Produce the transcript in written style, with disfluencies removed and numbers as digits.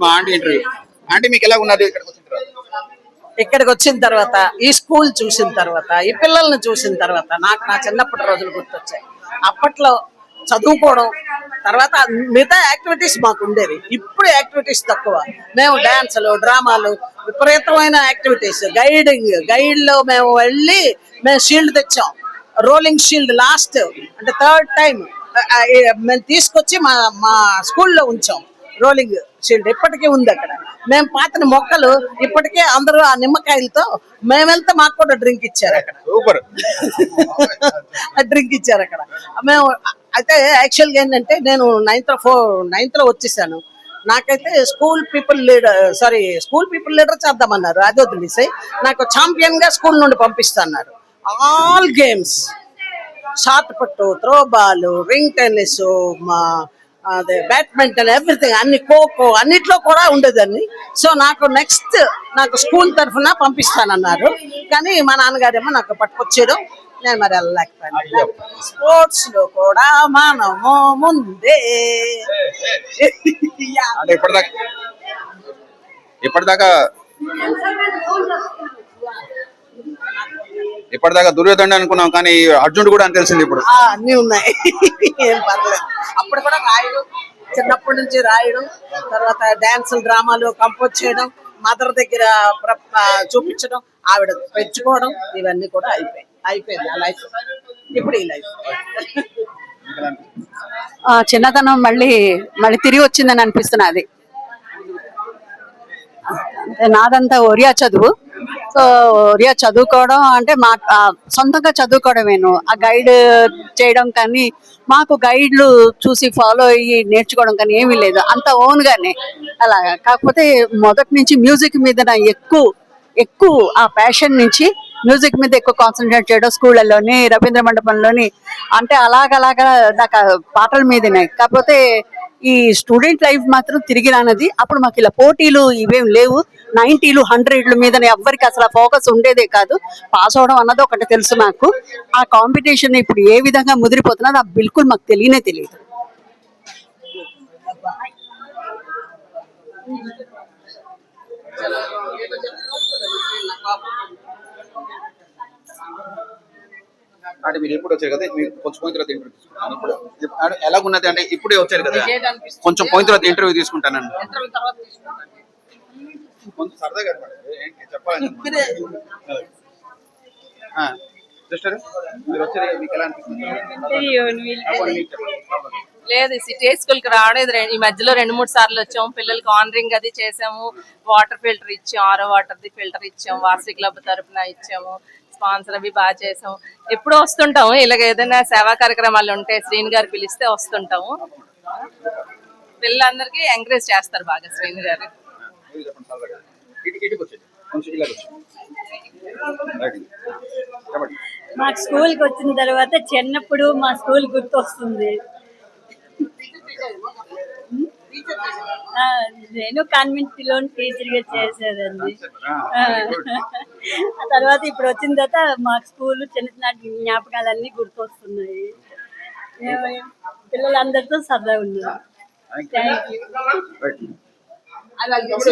మా aunty interview. Aunty మీకు ఎలా ఉన్నది ఇక్కడికి వచ్చిన తర్వాత? ఇక్కడికి వచ్చిన తర్వాత ఈ స్కూల్ చూసిన తర్వాత ఈ పిల్లల్ని చూసిన తర్వాత నాకు నా చిన్నప్పటి రోజులు గుర్తొచ్చాయి. అప్పట్లో చదువుకోవడం తర్వాత మిగతా యాక్టివిటీస్ మాకు ఉండేవి. ఇప్పుడు యాక్టివిటీస్ తక్కువ. మేము డాన్సులు డ్రామాలు విపరీతమైన యాక్టివిటీస్. గైడ్ లో మేము వెళ్ళి మేము షీల్డ్ తెచ్చాం. రోలింగ్ షీల్డ్ లాస్ట్ అంటే థర్డ్ టైం మేము తీసుకొచ్చి మా మా స్కూల్లో ఉంచాం. రోలింగ్ షీల్డ్ ఇప్పటికీ ఉంది అక్కడ. మేము పాతిన మొక్కలు ఇప్పటికే అందరూ ఆ నిమ్మకాయలతో మేము వెళ్తే మాకు కూడా డ్రింక్ ఇచ్చారు అక్కడ. సూపర్. డ్రింక్ ఇచ్చారు అక్కడ. మేము అయితే యాక్చువల్గా ఏంటంటే నేను నైన్త్ లో వచ్చేసాను. నాకైతే స్కూల్ పీపుల్ లీడర్ చేద్దామన్నారు. అది వదిలేసాయి. నాకు ఛాంపియన్ గా స్కూల్ నుండి పంపిస్తున్నారు. ఆల్ గేమ్స్, షార్ట్ పుట్టు, త్రో బాల్, రింగ్ టెన్నిస్, అదే బ్యాడ్మింటన్, ఎవ్రీథింగ్ అన్ని, ఖోఖో అన్నిట్లో కూడా ఉండేదాన్ని. సో నాకు స్కూల్ తరఫున పంపిస్తానన్నారు. కానీ మా నాన్నగారేమో నాకు పట్టుకొచ్చేయడం, నేను మరి వెళ్ళలేకపోయాను. స్పోర్ట్స్ లో కూడా మనము ముందే. ఇప్పటిదాకా దుర్యోధన అనుకున్నాం, కానీ అర్జునుడు కూడా అని తెలిసింది ఇప్పుడు. అన్ని ఉన్నాయి. ఏం పర్లేదు. అప్పుడు కూడా రాయడం, చిన్నప్పటి నుంచి రాయడం, తర్వాత డాన్స్ డ్రామాలు కంపోజ్ చేయడం, మదర్ దగ్గర చూపించడం, ఆవిడ పెంచుకోవడం, ఇవన్నీ కూడా అయిపోయింది ఆ లైఫ్. ఇప్పుడు ఈ లైఫ్ చిన్నతనం మళ్ళీ తిరిగి వచ్చిందని అనిపిస్తున్నది. నాదంతా ఒరియా చదువు. సో ఒరియా చదువుకోవడం అంటే మా సొంతంగా చదువుకోవడమేను. ఆ గైడ్ చేయడం కానీ, మాకు గైడ్లు చూసి ఫాలో అయ్యి నేర్చుకోవడం కానీ ఏమీ లేదు. అంత ఓన్గానే అలాగా. కాకపోతే మొదటి నుంచి మ్యూజిక్ మీద ఎక్కువ ఆ ప్యాషన్ నుంచి మ్యూజిక్ మీద ఎక్కువ కాన్సన్ట్రేట్ చేయడం. స్కూళ్ళలోని, రవీంద్ర మండపంలోని, అంటే అలాగ నాకు పాటల మీదనే. కాకపోతే ఈ స్టూడెంట్ లైఫ్ మాత్రం తిరిగి రానది. అప్పుడు మాకు ఇలా పోటీలు ఇవేం లేవు. 90లు 100ల మీద ఎవ్వరికి అసలు ఫోకస్ ఉండేదే కాదు. పాస్ అవడం అన్నది ఒకటి తెలుసు నాకు. ఆ కాంపిటీషన్ ఇప్పుడు ఏ విధంగా ముదిరిపోతున్నది ఆ బిల్కుల్ మాకు తెలియదు. అంటే మీరు ఎప్పుడు వచ్చారు కదా, మీరు కొంచెం పోయిన తర్వాత ఇంటర్వ్యూ తీసుకుంటాను. ఇప్పుడు ఎలా ఉన్నది అంటే ఇప్పుడే వచ్చారు కదా, కొంచెం పోయిన తర్వాత ఇంటర్వ్యూ తీసుకుంటానండి. కొంచెం సరదాగా చెప్పాలి. సిస్టర్ మీరు వచ్చారు, మీకు ఎలా అనిపిస్తుంది? లేదు, సిటీ స్కూల్ కి రావడం ఈ మధ్యలో 2-3 సార్లు వచ్చాము. పిల్లలకి ఆనరింగ్ అది చేసాము. వాటర్ ఫిల్టర్ ఇచ్చాము, ఆరో వాటర్ ఫిల్టర్ ఇచ్చాము, వార్షిక క్లబ్ తరఫున ఇచ్చాము. స్పాన్సర్ అవి బాగా చేసాము. ఎప్పుడు వస్తుంటాము. ఇలాగ ఏదైనా సేవా కార్యక్రమాలు ఉంటే శ్రీని గారు పిలిస్తే వస్తుంటాము. పిల్లలందరికీ ఎంకరేజ్ చేస్తారు బాగా శ్రీని గారు. మాకు స్కూల్కి వచ్చిన తర్వాత చిన్నప్పుడు మా స్కూల్ గుర్తొస్తుంది. నేను కాన్వెంట్లో టీచర్గా చేసేదండి. ఆ తర్వాత ఇప్పుడు వచ్చిన తర్వాత మాకు స్కూల్ చిన్ననాటి జ్ఞాపకాలన్నీ గుర్తొస్తున్నాయి. పిల్లలందరితో సరదా ఉన్నాను. Thank you.